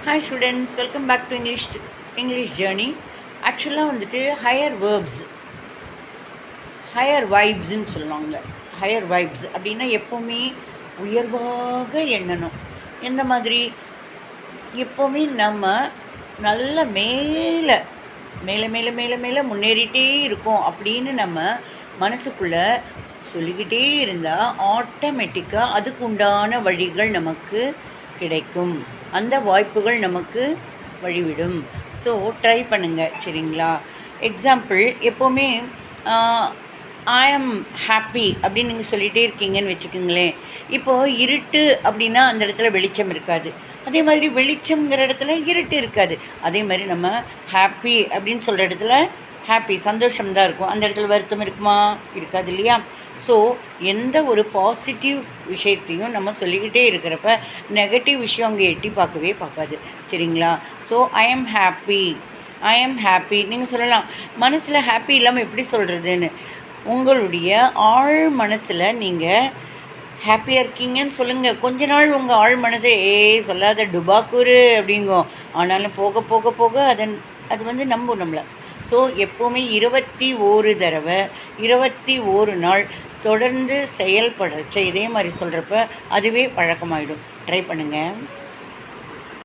Hi students, welcome back to English journey. ஆக்சுவலாக வந்துட்டு higher வைப்ஸ்ன்னு சொல்லுவாங்க. ஹையர் வைப்ஸ் அப்படின்னா எப்போவுமே உயர்வாக எண்ணணும். எந்த மாதிரி எப்போவுமே நம்ம நல்ல மேலே மேலே மேலே மேலே மேலே முன்னேறிட்டே இருக்கோம் அப்படின்னு நம்ம மனசுக்குள்ளே சொல்லிக்கிட்டே இருந்தால் ஆட்டோமேட்டிக்காக அதுக்கு உண்டான வழிகள் நமக்கு கிடைக்கும். அந்த வாய்ப்புகள் நமக்கு வழிவிடும். ஸோ ட்ரை பண்ணுங்கள், சரிங்களா? எக்ஸாம்பிள், எப்போவுமே ஐ ஆம் ஹாப்பி அப்படின்னு நீங்கள் சொல்லிகிட்டே இருக்கீங்கன்னு வச்சுக்கோங்களேன். இப்போது இருட்டு அப்படின்னா அந்த இடத்துல வெளிச்சம் இருக்காது. அதே மாதிரி வெளிச்சம்ங்கிற இடத்துல இருட்டு இருக்காது. அதே மாதிரி நம்ம ஹாப்பி அப்படின்னு சொல்கிற இடத்துல ஹாப்பி சந்தோஷம்தான் இருக்கும். அந்த இடத்துல வருத்தம் இருக்குமா? இருக்காது இல்லையா? ஸோ எந்த ஒரு பாசிட்டிவ் விஷயத்தையும் நம்ம சொல்லிக்கிட்டே இருக்கிறப்ப நெகட்டிவ் விஷயம் அங்கே எட்டி பார்க்கவே பார்க்காது, சரிங்களா? ஸோ ஐ ஆம் ஹாப்பி நீங்கள் சொல்லலாம். மனசில் ஹாப்பி இல்லாமல் எப்படி சொல்கிறதுன்னு உங்களுடைய ஆழ் மனசில் நீங்கள் ஹாப்பியாக இருக்கீங்கன்னு சொல்லுங்கள். கொஞ்ச நாள் உங்கள் ஆழ் மனசை சொல்லாத டுபாக்கூரு அப்படிங்கும். ஆனாலும் போக போக போக அது வந்து நம்பும் நம்மளை. ஸோ எப்போவுமே 21 தடவை 21 நாள் தொடர்ந்து செயல்படுறச்ச இதே மாதிரி சொல்கிறப்ப அதுவே பழக்கமாயிடும். ட்ரை பண்ணுங்கள்.